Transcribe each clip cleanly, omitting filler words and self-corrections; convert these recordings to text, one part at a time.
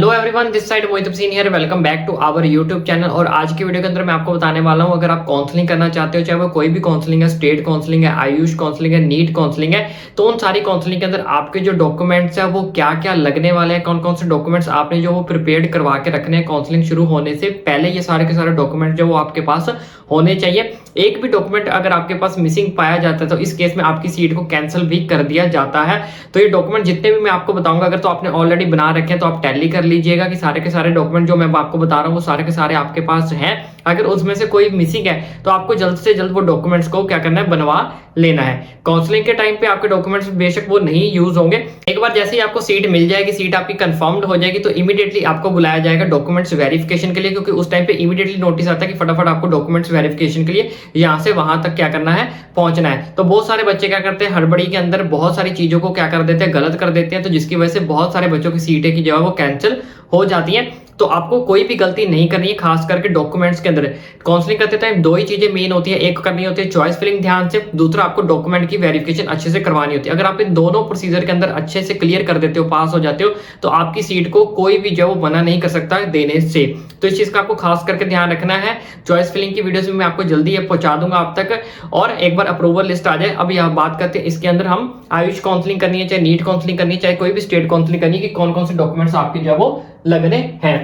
Hello everyone, this side Mohit Hussain here. Welcome back to our YouTube channel. और आज की video के अंदर मैं आपको बताने वाला हूं, अगर आप काउंसलिंग करना चाहते हो, चाहे वो कोई भी काउंसलिंग है, स्टेट काउंसलिंग है, आयुष काउंसलिंग है, नीट काउंसलिंग है, तो उन सारी काउंसलिंग के अंदर आपके जो डॉक्यूमेंट्स है वो क्या क्या लगने वाले हैं, कौन कौन से डॉक्यूमेंट्स आपने जो वो प्रिपेयर करवा के रखने हैं काउंसलिंग शुरू होने से पहले। ये सारे के सारे डॉक्यूमेंट जो वो आपके पास होने चाहिए। एक भी डॉक्यूमेंट अगर आपके पास मिसिंग पाया जाता है तो इस केस में आपकी सीट को कैंसिल भी कर दिया जाता है। तो ये डॉक्यूमेंट जितने भी मैं आपको बताऊंगा, अगर तो आपने ऑलरेडी बना रखे हैं तो आप टैली कर लीजिएगा कि सारे के सारे डॉक्यूमेंट जो मैं आपको बता रहा हूँ वो सारे के सारे आपके पास हैं। अगर उसमें से कोई मिसिंग है तो आपको जल्द से जल्द वो डॉक्यूमेंट्स को क्या करना है, बनवा लेना है। काउंसलिंग के टाइम पे आपके डॉक्यूमेंट्स बेशक वो नहीं यूज होंगे, एक बार जैसे ही आपको सीट मिल जाएगी, सीट आपकी कंफर्म्ड हो जाएगी, तो इमीडिएटली आपको बुलाया जाएगा डॉक्यूमेंट्स वेरिफिकेशन के लिए, क्योंकि उस टाइम पे इमीडिएटली नोटिस आता है कि फटाफट आपको डॉक्यूमेंट्स वेरिफिकेशन के लिए यहाँ से वहां तक क्या करना है, पहुंचना है। तो बहुत सारे बच्चे क्या करते हैं, हड़बड़ी के अंदर बहुत सारी चीजों को क्या कर देते हैं, गलत कर देते हैं, तो जिसकी वजह से बहुत सारे बच्चों की सीटें की जो है वो कैंसिल हो जाती है। तो आपको कोई भी गलती नहीं करनी है, खास करके डॉक्यूमेंट्स के अंदर। काउंसलिंग करते टाइम दो ही चीजें मेन होती है, एक करनी होती है चॉइस फिलिंग ध्यान से, दूसरा आपको डॉक्यूमेंट की वेरिफिकेशन अच्छे से करवानी होती है। अगर आप इन दोनों प्रोसीजर के अंदर अच्छे से क्लियर कर देते हो, पास हो जाते हो, तो आपकी सीट को कोई भी जो मना नहीं कर सकता देने से। तो इस चीज का आपको खास करके ध्यान रखना है। चॉइस फिलिंग की वीडियोस में मैं आपको जल्दी पहुंचा दूंगा आप तक, और एक बार अप्रूवल लिस्ट आ जाए। अब यहाँ बात करते हैं इसके अंदर हम आयुष काउंसलिंग करनी है, चाहे नीट काउंसलिंग करनी है, चाहे कोई भी स्टेट काउंसलिंग करनी है, कि कौन कौन से डॉक्यूमेंट्स आपके जो है वो लगने हैं।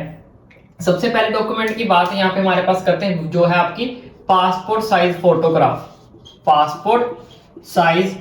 सबसे पहले डॉक्यूमेंट की बात यहाँ पे हमारे पास करते हैं, जो है आपकी passport size photograph. Passport size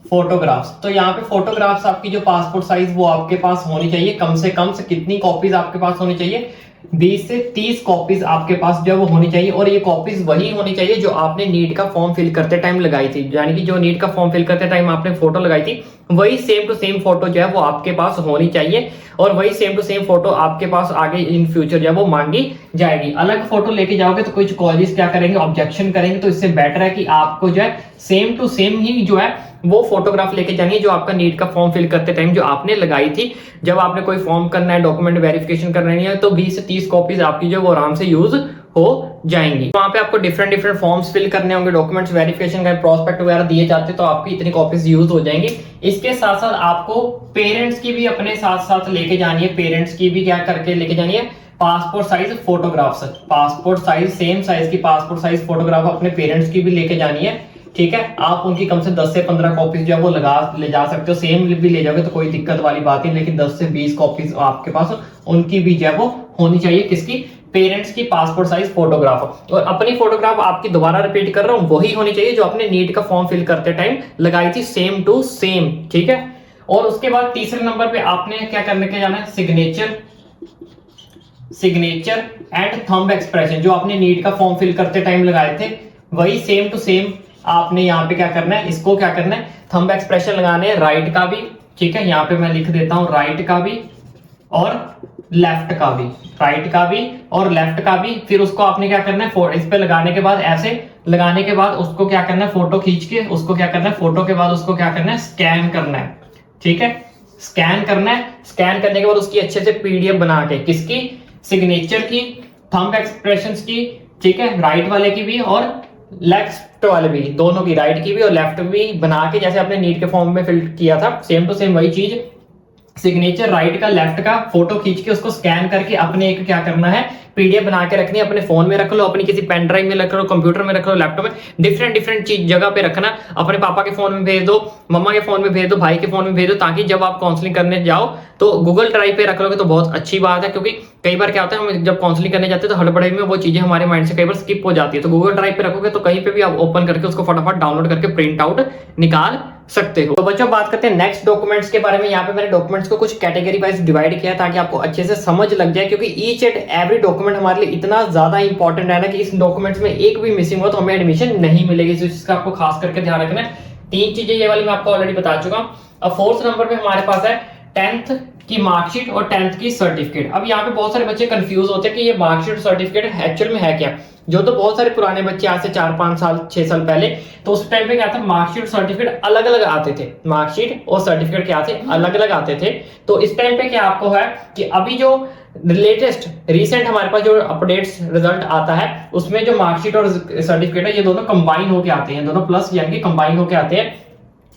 photographs, तो यहाँ पे फोटोग्राफ्स आपकी जो पासपोर्ट साइज वो आपके पास होनी चाहिए। कम से कितनी कॉपीज आपके पास होनी चाहिए, 20 से 30 कॉपीज आपके पास जो वो होनी चाहिए। और ये कॉपीज वही होनी चाहिए जो आपने नीट का फॉर्म फिल करते टाइम लगाई थी, यानी कि जो नीट का फॉर्म फिल करते टाइम आपने फोटो लगाई थी, वही सेम टू सेम फोटो जो है वो आपके पास होनी चाहिए। और वही सेम टू सेम फोटो आपके पास आगे इन फ्यूचर जो है वो मांगी जाएगी। अलग फोटो लेके जाओगे तो कुछ कॉलेज क्या करेंगे, ऑब्जेक्शन करेंगे। तो इससे बेटर है कि आपको जो है सेम टू सेम ही जो है वो फोटोग्राफ लेके जानी है जो आपका नीट का फॉर्म फिल करते टाइम जो आपने लगाई थी। जब आपने कोई फॉर्म करना है, डॉक्यूमेंट वेरिफिकेशन करना है, तो 20 से 30 कॉपीज आपकी जो वो आराम से यूज हो जाएंगी। वहां पे आपको डिफरेंट फॉर्म्स फिल करने होंगे, डॉक्यूमेंट्स वेरिफिकेशन का प्रोस्पेक्ट वगैरह दिए जाते हैं, तो आपकी इतनी कॉपीज यूज हो जाएंगी। इसके साथ साथ आपको पेरेंट्स की भी अपने साथ साथ लेके जानी है। पेरेंट्स की भी क्या करके लेके जानी है, passport size photographs. Passport size same size की पासपोर्ट साइज फोटोग्राफ अपने पेरेंट्स की भी लेके जानी है। ठीक है, आप उनकी कम से 10 से 15 कॉपीज जो है वो ले जा सकते हो। सेम भी ले जाओगे तो कोई दिक्कत वाली बात नहीं, लेकिन 10 से 20 कॉपीज आपके पास उनकी भी जो है वो होनी चाहिए। किसकी, पेरेंट्स की पासपोर्ट साइज फोटोग्राफ। और अपनी फोटोग्राफ आपकी, दोबारा रिपीट कर रहा हूं, वही होनी चाहिए जो आपने नीट का फॉर्म फिल करते टाइम लगाई थी, सेम टू सेम। ठीक है, और उसके बाद तीसरे नंबर पे आपने क्या करने के जाना है, सिग्नेचर एंड थंब एक्सप्रेशन। जो आपने नीट का फॉर्म फिल करते टाइम लगाए थे, वही सेम टू सेम आपने यहाँ पे क्या करना है, इसको क्या करना है, थंब एक्सप्रेशन लगाने हैं, राइट का भी। ठीक है, यहाँ पे मैं लिख देता हूं, राइट का भी और लेफ्ट का भी, राइट का भी और लेफ्ट का भी। फिर उसको आपने क्या करना है, इस पे लगाने के बाद, ऐसे लगाने के बाद उसको क्या करना है, फोटो खींच के उसको क्या करना है, फोटो के बाद उसको क्या करना है, स्कैन करना है। ठीक है, स्कैन करना है। स्कैन करने के बाद उसकी अच्छे से पीडीएफ बना के, किसकी, सिग्नेचर की, थंब एक्सप्रेशंस की, ठीक है, राइट वाले की भी और लेफ्ट वाले भी, दोनों की, राइट की भी और लेफ्ट भी बना के, जैसे आपने नीट के फॉर्म में फिल किया था, सेम टू सेम वही चीज, सिग्नेचर राइट का लेफ्ट का, फोटो खींच के उसको स्कैन करके अपने एक क्या करना है, पीडीएफ बना के रखनी है। अपने फोन में रख लो, अपनी किसी पेन ड्राइव में रख लो, कंप्यूटर में रख लो, लैपटॉप में, डिफरेंट चीज जगह पे रखना। अपने पापा के फोन में भेज दो, मम्मा के फोन में भेज दो, भाई के फोन में भेज दो, ताकि जब आप काउंसलिंग करने जाओ तो गूगल ड्राइव पे रख लोगे तो बहुत अच्छी बात है। क्योंकि कई बार क्या होता है, हम जब काउंसलिंग करने जाते हैं तो हड़बड़ी में वो चीजें हमारे माइंड से कई बार स्किप हो जाती है। तो गूगल ड्राइव पे रखोगे तो कहीं पे भी आप ओपन करके उसको फटाफट डाउनलोड करके प्रिंट आउट निकाल सकते हो। तो बच्चों, बात करते हैं नेक्स्ट डॉक्यूमेंट्स के बारे में। यहाँ पे मैंने डॉक्यूमेंट्स को कुछ कैटेगरी वाइज डिवाइड किया ताकि आपको अच्छे से समझ लग जाए, क्योंकि ईच एंड एवरी डॉक्यूमेंट हमारे लिए इतना ज्यादा इंपॉर्टेंट है ना कि इस डॉक्यूमेंट्स में एक भी मिसिंग हो तो हमें एडमिशन नहीं मिलेगी। इसका आपको खास करके ध्यान रखना है। 3 चीजें ये वाली मैं आपको ऑलरेडी बता चुका हूं। अब 4th नंबर पे हमारे पास है 10th की मार्कशीट और 10th की सर्टिफिकेट। अब यहाँ पे बहुत सारे बच्चे कंफ्यूज होते हैं कि ये मार्कशीट सर्टिफिकेट एक्चुअल में है क्या। जो तो बहुत सारे पुराने बच्चे आज से 4-5 साल 6 साल पहले, तो उस टाइम पे क्या था, मार्कशीट सर्टिफिकेट अलग अलग आते थे। मार्कशीट और सर्टिफिकेट क्या थे, अलग अलग आते थे। तो इस टाइम पे क्या आपको है कि अभी जो लेटेस्ट रिसेंट हमारे पास जो अपडेट्स रिजल्ट आता है, उसमें जो मार्कशीट और सर्टिफिकेट है, ये दोनों कंबाइन होके आते हैं, दोनों प्लस यानी कि कंबाइन होके आते हैं।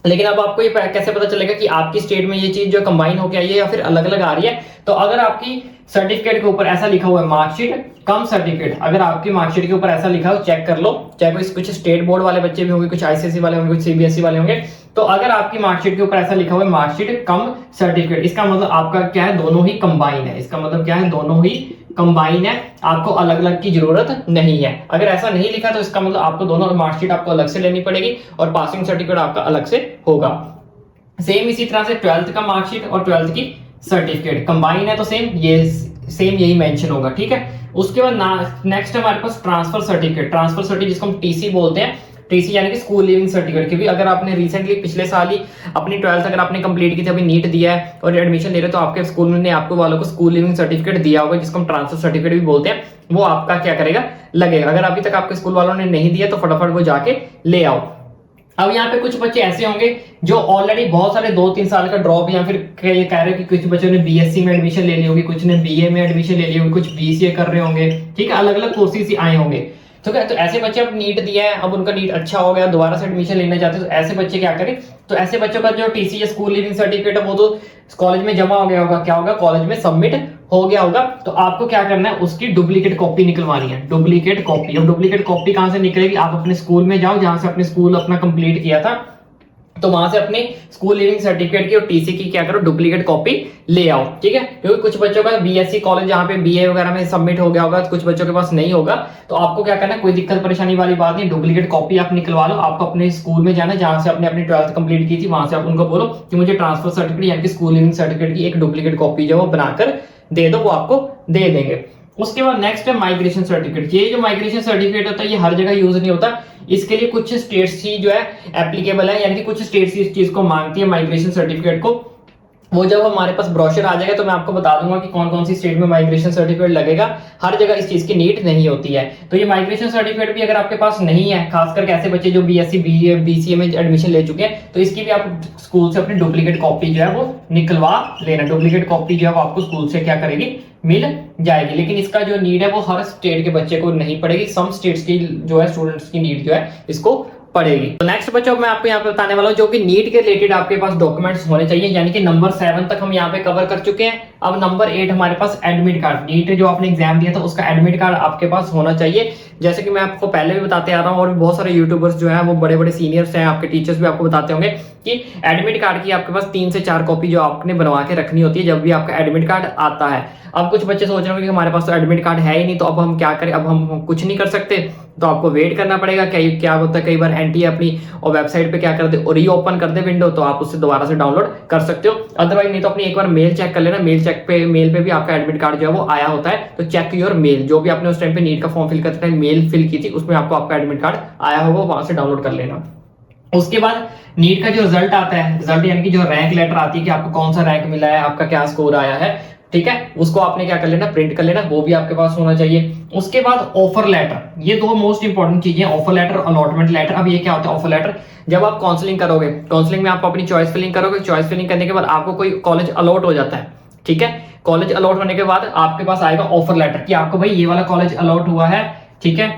लेकिन अब आपको ये कैसे पता चलेगा कि आपकी स्टेट में ये चीज जो कंबाइन होकर आई है या फिर अलग अलग आ रही है? तो अगर आपकी सर्टिफिकेट के ऊपर ऐसा लिखा हुआ है मार्कशीट कम सर्टिफिकेट, अगर आपकी मार्कशीट के ऊपर ऐसा लिखा हो चेक कर लो, चाहे कोई कुछ स्टेट बोर्ड वाले बच्चे भी होंगे, कुछ आईसीएसई वाले होंगे, कुछ सीबीएसई वाले होंगे, तो अगर आपकी मार्कशीट के ऊपर ऐसा लिखा हुआ है मार्कशीट कम सर्टिफिकेट, इसका मतलब आपका क्या है, दोनों ही कंबाइन है। इसका मतलब क्या है, दोनों ही कंबाइन है, आपको अलग अलग की जरूरत नहीं है। अगर ऐसा नहीं लिखा तो इसका मतलब आपको दोनों मार्कशीट आपको अलग से लेनी पड़ेगी और पासिंग सर्टिफिकेट आपका अलग से होगा। सेम इसी तरह से 12th का मार्कशीट और 12th की सर्टिफिकेट कंबाइन है तो सेम यही मेंशन होगा, ठीक है। उसके बाद नेक्स्ट हमारे पास ट्रांसफर सर्टिफिकेट। ट्रांसफर सर्टिफिकेट जिसको हम टीसी बोलते हैं, टीसी यानी कि स्कूल लिविंग सर्टिफिकेट। क्योंकि अगर आपने रिसेंटली पिछले साल ही अपनी 12th अगर आपने कंप्लीट की थी, अभी नीट दिया है और एडमिशन ले रहे तो आपके स्कूल ने आपको वालों को स्कूल लिविंग सर्टिफिकेट दिया होगा, जिसको हम ट्रांसफर सर्टिफिकेट भी बोलते हैं, वो आपका क्या करेगा, लगेगा। अगर अभी तक आपके स्कूल वालों ने नहीं दिया तो फटाफट वो जाके ले आओ। अब यहाँ पे कुछ बच्चे ऐसे होंगे जो ऑलरेडी बहुत सारे 2-3 साल का ड्रॉप, या फिर कह रहे हो कि कुछ बच्चों ने बीएससी में एडमिशन ले ली होगी, कुछ ने बीए में एडमिशन ले ली होगी, कुछ बीसीए कर रहे होंगे, ठीक है, अलग अलग कोर्सेज आए होंगे। तो क्या, तो ऐसे बच्चे अब नीट दिया है, अब उनका नीट अच्छा हो गया, दोबारा से एडमिशन लेना चाहते हैं, तो ऐसे बच्चे क्या करें, तो ऐसे बच्चों का जो टीसी या स्कूल लिविंग सर्टिफिकेट है वो तो कॉलेज में जमा हो गया होगा, क्या होगा, कॉलेज में सबमिट हो गया होगा। तो आपको क्या करना है, उसकी डुप्लीकेट कॉपी निकलवानी है, डुप्लीकेट कॉपी। अब डुप्लीकेट कॉपी कहां से निकलेगी, आप अपने स्कूल में जाओ जहां से अपने स्कूल अपना कंप्लीट किया था, तो वहां से अपने स्कूल लिविंग सर्टिफिकेट की और टीसी की क्या करो, डुप्लीकेट कॉपी ले आओ, ठीक है। क्योंकि कुछ बच्चों का बीएससी कॉलेज जहां पे बीए वगैरह में सबमिट हो गया होगा, कुछ बच्चों के पास नहीं होगा, तो आपको क्या करना है, कोई दिक्कत परेशानी वाली बात नहीं, डुप्लीकेट कॉपी आप निकलवा लो। आपको अपने स्कूल में जाना जहां से आपने अपनी 12th कंप्लीट की थी, वहां से आप उनको बोलो कि मुझे ट्रांसफर सर्टिफिकेट यानी कि स्कूल लिविंग सर्टिफिकेट की एक डुप्लीकेट कॉपी जो वो बनाकर दे दो, वो आपको दे देंगे। उसके बाद नेक्स्ट है माइग्रेशन सर्टिफिकेट। ये जो माइग्रेशन सर्टिफिकेट होता है ये हर जगह यूज नहीं होता, इसके लिए कुछ स्टेट्स ही जो है एप्लीकेबल है, यानी कि कुछ स्टेट्स इस चीज को मांगती है माइग्रेशन सर्टिफिकेट को। वो जब हमारे पास ब्रोशर आ जाएगा तो मैं आपको बता दूंगा कि कौन कौन सी स्टेट में माइग्रेशन सर्टिफिकेट लगेगा। हर जगह इस चीज की नीड नहीं होती है। तो ये माइग्रेशन सर्टिफिकेट भी अगर आपके पास नहीं है, खासकर ऐसे बच्चे जो बीएससी बीए बीसीए में एडमिशन ले चुके हैं, तो इसकी भी आप स्कूल से अपनी डुप्लीकेट कॉपी जो है वो निकलवा लेना। डुप्लीकेट कॉपी जो है वो आपको स्कूल से क्या करेगी, मिल जाएगी। लेकिन इसका जो नीड है वो हर स्टेट के बच्चे को नहीं पड़ेगी, सम स्टेट्स की जो है स्टूडेंट्स की नीड जो है इसको पड़ेगी। तो नेक्स्ट बच्चों मैं आपको यहाँ पे बताने वाला हूँ जो कि नीट के रिलेटेड आपके पास डॉक्यूमेंट्स होने चाहिए, यानी कि नंबर 7 तक हम यहाँ पे कवर कर चुके हैं। अब नंबर 8 हमारे पास एडमिट कार्ड। नीट जो आपने एग्जाम दिया था उसका एडमिट कार्ड आपके पास होना चाहिए। जैसे कि मैं आपको पहले भी बताते आ रहा हूँ और भी बहुत सारे यूट्यूबर्स जो है वो बड़े बड़े सीनियर्स हैं, आपके टीचर्स भी आपको बताते होंगे कि एडमिट कार्ड की आपके पास 3 से 4 कॉपी जो आपने बनवा के रखनी होती है जब भी आपका एडमिट कार्ड आता है। अब कुछ बच्चे सोच रहे होंगे कि हमारे पास तो एडमिट कार्ड है ही नहीं, तो अब हम क्या करें, अब हम कुछ नहीं कर सकते, तो आपको वेट करना पड़ेगा। क्या होता है, कई बार एनटी अपनी और वेबसाइट पे क्या कर दे, रीओपन कर दे विंडो, तो आप उससे दोबारा से डाउनलोड कर सकते हो। अदरवाइज नहीं तो अपनी एक बार मेल चेक कर लेना, मेल पे भी आपका एडमिट कार्ड जो है वो आया होता है। तो चेक योर मेल, जो भी आपने उस टाइम पे नीट का फॉर्म फिल करते टाइम मेल फिल की थी उसमें आपको आपका एडमिट कार्ड आया होगा, वहां से डाउनलोड कर लेना। उसके बाद नीट का जो रिजल्ट आता है, रिजल्ट यानी कि जो रैंक लेटर आती है कि आपको कौन सा रैंक मिला है, आपका क्या स्कोर आया है, ठीक है, उसको आपने क्या कर लेना, प्रिंट कर लेना, वो भी आपके पास होना चाहिए। उसके बाद ऑफर लेटर, ये दो मोस्ट इंपॉर्टेंट चीजें, ऑफर लेटर और अलॉटमेंट लेटर। अब ये क्या होता है ऑफर लेटर, जब आप काउंसलिंग करोगे, काउंसलिंग में आप अपनी चॉइस फिलिंग करोगे, चॉइस फिलिंग करने के बाद आपको कोई कॉलेज अलॉट हो जाता है, ठीक है। कॉलेज अलॉट होने के बाद आपके पास आएगा ऑफर लेटर कि आपको भाई ये वाला कॉलेज अलॉट हुआ है, ठीक है,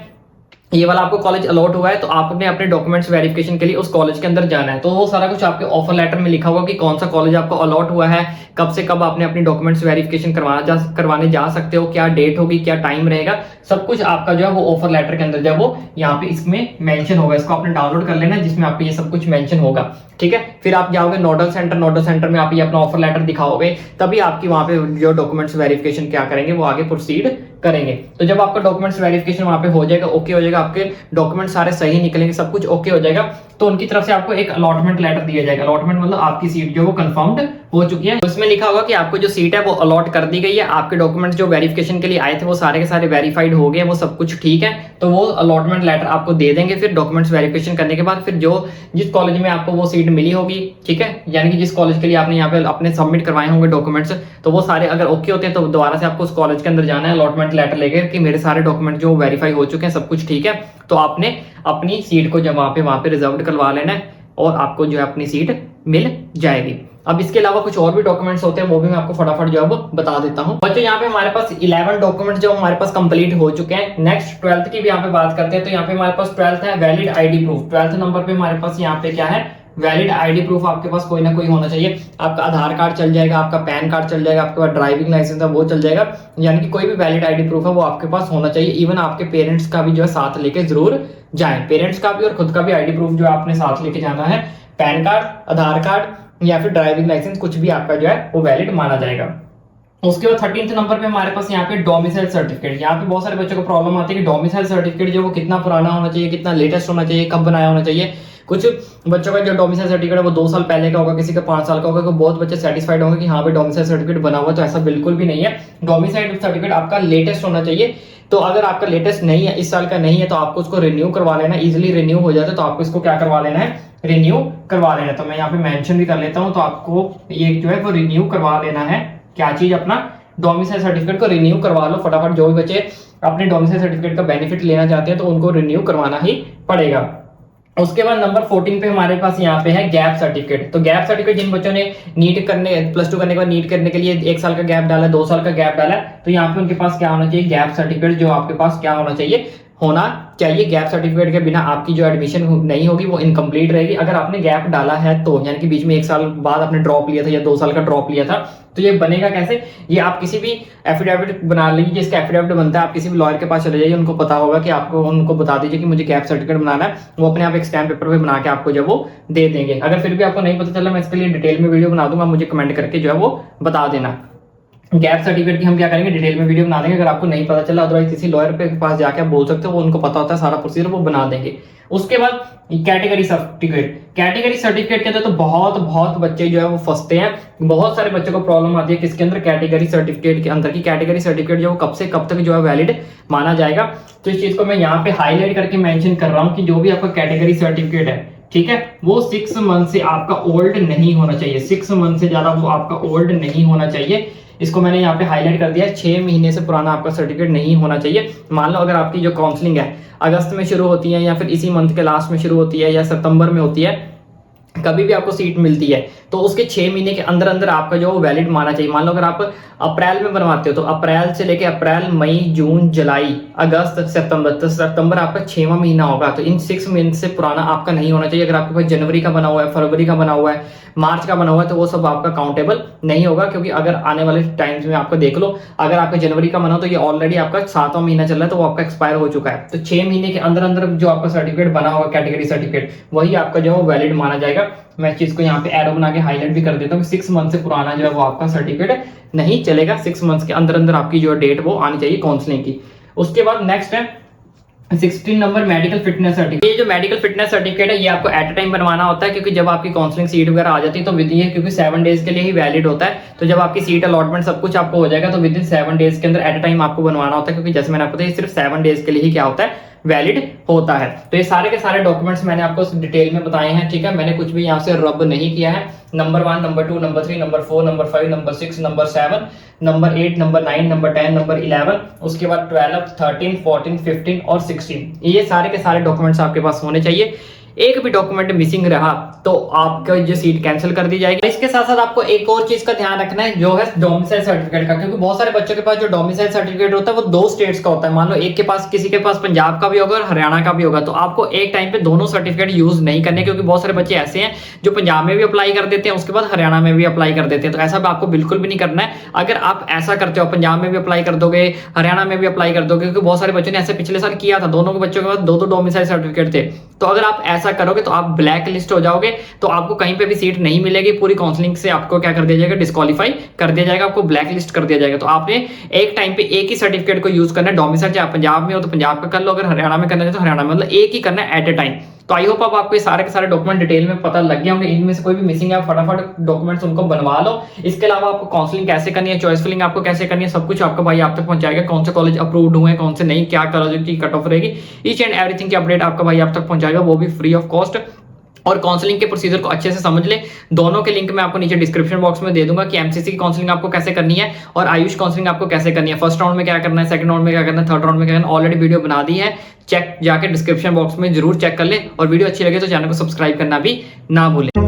ये वाला आपको कॉलेज अलॉट हुआ है, तो आपने अपने डॉक्यूमेंट्स वेरिफिकेशन के लिए उस कॉलेज के अंदर जाना है। तो वो सारा कुछ आपके ऑफर लेटर में लिखा होगा कि कौन सा कॉलेज आपको अलॉट हुआ है, कब से कब आपने अपनी डॉक्यूमेंट्स वेरिफिकेशन करवाने जा सकते हो, क्या डेट होगी, क्या टाइम रहेगा, सब कुछ आपका जो है वो ऑफर लेटर के अंदर जो है वो यहाँ पे इसमें मेंशन होगा। इसको आपने डाउनलोड कर लेना जिसमें आपको ये सब कुछ मेंशन होगा, ठीक है। फिर आप जाओगे नोडल सेंटर, नोडल सेंटर में आप ये अपना ऑफर लेटर दिखाओगे, तभी आपकी वहां पे जो डॉक्यूमेंट्स वेरिफिकेशन क्या करेंगे वो आगे प्रोसीड करेंगे। तो जब आपका डॉक्यूमेंट्स वेरिफिकेशन वहां पे हो जाएगा, ओके हो जाएगा, आपके डॉक्यूमेंट सारे सही निकलेंगे, सब कुछ ओके हो जाएगा, तो उनकी तरफ से आपको एक अलॉटमेंट लेटर दिया जाएगा। अलॉटमेंट मतलब आपकी सीट जो वो कंफर्म्ड हो चुकी है। उसमें लिखा होगा कि आपको जो सीट है वो अलॉट कर दी गई है, आपके डॉक्यूमेंट्स जो वेरिफिकेशन के लिए आए थे वो सारे के सारे वेरीफाइड हो गए, वो सब कुछ ठीक है, तो वो अलॉटमेंट लेटर आपको दे देंगे। फिर डॉक्यूमेंट्स वेरिफिकेशन करने के बाद फिर जो जिस कॉलेज में आपको वो सीट मिली होगी, ठीक है, यानी कि जिस कॉलेज के लिए आपने यहाँ पे अपने सबमिट करवाए होंगे डॉक्यूमेंट्स, तो वो सारे अगर ओके होते हैं तो दोबारा से आपको उस कॉलेज के अंदर जाना है अलॉटमेंट लेटर लेकर कि मेरे सारे डॉक्यूमेंट जो वेरीफाई हो चुके हैं, सब कुछ ठीक है, तो आपने अपनी सीट को जब वहां पे रिजर्व करवा लेना है और आपको जो है अपनी सीट मिल जाएगी। अब इसके अलावा कुछ और भी डॉक्यूमेंट्स होते हैं, वो भी मैं आपको फटाफट जो है वो बता देता हूं। बच्चों यहाँ पे हमारे पास 11 डॉक्यूमेंट्स जो हमारे पास कंप्लीट हो चुके हैं। नेक्स्ट 12th की भी यहाँ पे बात करते हैं। तो यहाँ पे हमारे पास 12th है valid ID proof. 12th number पे हमारे पास यहाँ पे क्या है, वैलिड आईडी प्रूफ आपके पास कोई ना कोई होना चाहिए। आपका आधार कार्ड चल जाएगा, आपका पैन कार्ड चल जाएगा, आपके पास ड्राइविंग लाइसेंस है वो चल जाएगा, यानी कि कोई भी वैलिड आईडी प्रूफ है वो आपके पास होना चाहिए। इवन आपके पेरेंट्स का भी जो है साथ लेके जरूर जाएं, पेरेंट्स का भी और खुद का भी आईडी प्रूफ जो है आपने साथ लेके जाना है। पैन कार्ड, आधार कार्ड या फिर ड्राइविंग लाइसेंस कुछ भी आपका जो है वो वैलिड माना जाएगा। उसके बाद 13th नंबर पे हमारे पास यहाँ पे डोमिसाइल सर्टिफिकेट। यहाँ पे बहुत सारे बच्चों को प्रॉब्लम आती है कि डोमिसाइल सर्टिफिकेट जो वो कितना पुराना होना चाहिए, कितना लेटेस्ट होना चाहिए, कब बनाया होना चाहिए। कुछ बच्चों का जो डोमिसाइल सर्टिफिकेट है वो 2 साल पहले का होगा, किसी का 5 साल का होगा। बहुत बच्चे सेटिस्फाइड होंगे कि हाँ भाई डोमिसाइल सर्टिफिकेट बना हुआ, तो ऐसा बिल्कुल भी नहीं है। डोमिसाइल सर्टिफिकेट आपका लेटेस्ट होना चाहिए। तो अगर आपका लेटेस्ट नहीं है, इस साल का नहीं है, तो आपको उसको रिन्यू करवा लेना, इजिली रिन्यू हो जाता है। तो आपको इसको क्या करवा लेना है, रिन्यू करवा लेना। तो मैं यहाँ पे मेंशन भी कर लेता हूँ, तो आपको ये जो है वो रिन्यू करवा लेना है। क्या चीज, अपना डोमिसाइल सर्टिफिकेट को रिन्यू करवा लो फटाफट। जो भी बच्चे अपने डोमिसाइल सर्टिफिकेट का बेनिफिट लेना चाहते हैं तो उनको रिन्यू करवाना ही पड़ेगा। उसके बाद नंबर 14 पे हमारे पास यहाँ पे है गैप सर्टिफिकेट। तो गैप सर्टिफिकेट जिन बच्चों ने नीट करने, +2 करने के बाद नीट करने के लिए 1 साल का गैप डाला, 2 साल का गैप डाला, तो यहाँ पे उनके पास क्या होना चाहिए, गैप सर्टिफिकेट जो आपके पास क्या होना चाहिए, होना चाहिए। गैप सर्टिफिकेट के बिना आपकी जो एडमिशन नहीं होगी वो इनकम्प्लीट रहेगी। अगर आपने गैप डाला है तो, यानी कि बीच में 1 साल बाद आपने ड्रॉप लिया था या 2 साल का ड्रॉप लिया था, तो ये बनेगा कैसे, ये आप किसी भी एफिडेविट बना लीजिए। जिसका एफिडेविट बनता है आप किसी भी लॉयर के पास चले जाइए, उनको पता होगा कि आपको, उनको बता दीजिए कि मुझे गैप सर्टिफिकेट बनाना है, वो अपने आप एक स्टैम्प पेपर पे बना के आपको जब वो दे देंगे। अगर फिर भी आपको नहीं पता चला, मैं इसके लिए डिटेल में वीडियो बना दूंगा, मुझे कमेंट करके जो है वो बता देना। गैप सर्टिफिकेट की हम क्या करेंगे, डिटेल में वीडियो बना देंगे। अगर आपको नहीं पता चला, अदरवाइज किसी लॉयर पे पास जाके आप बोल सकते हो, वो उनको पता होता है सारा प्रोसीजर, वो बना देंगे। उसके बाद कैटेगरी सर्टिफिकेट। कैटेगरी सर्टिफिकेट के अंदर तो बहुत बच्चे जो है वो फंसते हैं। बहुत सारे बच्चों को प्रॉब्लम आती है किसके अंदर, कैटेगरी सर्टिफिकेट के अंदर। की कैटेगरी सर्टिफिकेट जो कब से कब तक जो है वैलिड माना जाएगा। तो इस चीज को मैं यहाँ पे हाईलाइट करके मेंशन कर रहा हूँ कि जो भी आपका कैटेगरी सर्टिफिकेट है, ठीक है, वो 6 मंथ से आपका ओल्ड नहीं होना चाहिए। 6 मंथ से ज्यादा वो आपका ओल्ड नहीं होना चाहिए। इसको मैंने यहाँ पे हाईलाइट कर दिया है। 6 महीने से पुराना आपका सर्टिफिकेट नहीं होना चाहिए। मान लो अगर आपकी जो काउंसलिंग है अगस्त में शुरू होती है, या फिर इसी मंथ के लास्ट में शुरू होती है, या सितंबर में होती है, कभी भी आपको सीट मिलती है, तो उसके 6 महीने के अंदर अंदर आपका जो वैलिड माना चाहिए। मान लो अगर आप अप्रैल में बनवाते हो, तो अप्रैल से लेके अप्रैल, मई, जून, जुलाई, अगस्त, सितंबर, तो सितंबर आपका 6वां महीना होगा। तो इन 6 महीने से पुराना आपका नहीं होना चाहिए। अगर आपके पास जनवरी का बना हुआ है, फरवरी का बना हुआ है, मार्च का बना हुआ है, तो वो सब आपका काउंटेबल नहीं होगा। क्योंकि अगर आने वाले टाइम्स में आपको देख लो, अगर आपका जनवरी का बना हो तो ये ऑलरेडी आपका 7वां महीना चल रहा है, तो वो आपका एक्सपायर हो चुका है। तो 6 महीने के अंदर अंदर जो आपका सर्टिफिकेट बना होगा कैटेगरी सर्टिफिकेट, वही आपका जो है वैलिड माना जाएगा। मैं इस चीज को यहाँ पे एरो बना के हाईलाइट भी कर देता हूँ। 6 मंथ से पुराना जो है वो आपका सर्टिफिकेट नहीं चलेगा। 6 मंथ के अंदर अंदर आपकी जो डेट वो आनी चाहिए काउंसलिंग की। उसके बाद नेक्स्ट है 16 नंबर मेडिकल फिटनेस सर्टिफिकेट। ये जो मेडिकल फिटनेस सर्टिफिकेट है ये आपको एट अ टाइम बनवाना होता है, क्योंकि जब आपकी काउंसलिंग सीट वगैरह आ जाती है तो विद इन, क्योंकि 7 डेज के लिए ही वैलिड होता है। तो जब आपकी सीट अलॉटमेंट सब कुछ आपको हो जाएगा, तो विद इन 7 डेज के अंदर एट अ टाइम आपको बनवाना होता है। क्योंकि जैसे मैंने आपको बताया सिर्फ 7 डेज के लिए ही क्या होता है, वैलिड होता है। तो ये सारे के सारे डॉक्यूमेंट्स मैंने आपको डिटेल में बताए हैं, ठीक है। मैंने कुछ भी यहाँ से रब नहीं किया है। Number 1, number 2, number 3, number 4, number 5, number 6, number 7, number 8, number 9, number 10, number 11, उसके बाद 12, 13, 14, 15 और 16, ये सारे के सारे डॉक्यूमेंट्स आपके पास होने चाहिए। एक भी डॉक्यूमेंट मिसिंग रहा तो आपका जो सीट कैंसिल कर दी जाएगी। इसके साथ साथ आपको एक और चीज का ध्यान रखना है, जो है डोमिसाइल सर्टिफिकेट का। क्योंकि बहुत सारे बच्चों के पास जो डोमिसाइल सर्टिफिकेट होता है वो 2 स्टेट्स का होता है। मान लो एक के पास, किसी के पास पंजाब का भी होगा और हरियाणा का भी होगा, तो आपको एक टाइम पे दोनों सर्टिफिकेट यूज नहीं करने। क्योंकि बहुत सारे बच्चे ऐसे हैं जो पंजाब में भी अप्लाई कर देते हैं, उसके बाद हरियाणा में भी अप्लाई कर देते हैं। तो ऐसा आपको बिल्कुल भी नहीं करना है। अगर आप ऐसा करते हो, पंजाब में भी अप्लाई कर दोगे, हरियाणा में भी अप्लाई कर दोगे, क्योंकि बहुत सारे बच्चों ने ऐसे पिछले साल किया था, दोनों के बच्चों के पास 2 डोमिसाइल सर्टिफिकेट थे। तो अगर आप ऐसा करोगे तो आप ब्लैक लिस्ट हो जाओगे, तो आपको कहीं पे भी सीट नहीं मिलेगी। पूरी काउंसलिंग से आपको क्या कर दिया जाएगा, डिस्क्वालीफाई कर दिया जाएगा, आपको ब्लैक लिस्ट कर दिया जाएगा। तो आपने एक टाइम पे एक ही सर्टिफिकेट को यूज करना है। डोमिसाइल चाहे पंजाब में हो तो पंजाब का कर लो, अगर हरियाणा में करना है तो हरियाणा में, मतलब एक ही करना है एट ए टाइम। तो आई होप अब आपको ये सारे के सारे डॉक्यूमेंट डिटेल में पता लग गया होंगे। इनमें से कोई भी मिसिंग है, फटाफट डॉक्यूमेंट्स उनको बनवा लो। इसके अलावा आपको काउंसलिंग कैसे करनी है, चॉइस फिलिंग आपको कैसे करनी है, सब कुछ आपका भाई आप तक पहुंचाएगा। कौन से कॉलेज अप्रूव्ड हुए, कौन से नहीं, क्या कॉलेज की कट ऑफ रहेगी, ईच एंड एवरीथिंग की अपडेट आपका भाई आप तक पहुंचाएगा, वो भी फ्री ऑफ कॉस्ट। और काउंसलिंग के प्रोसीजर को अच्छे से समझ ले। दोनों के लिंक मैं आपको नीचे डिस्क्रिप्शन बॉक्स में दे दूंगा कि एमसीसी की काउंसलिंग आपको कैसे करनी है और आयुष काउंसलिंग आपको कैसे करनी है। फर्स्ट राउंड में क्या करना है, सेकंड राउंड में क्या करना है, थर्ड राउंड में क्या करना है, ऑलरेडी वीडियो बना दी है। चेक जाके डिस्क्रिप्शन बॉक्स में जरूर चेक कर ले, और वीडियो अच्छी लगे तो चैनल को सब्सक्राइब करना भी ना भूलें।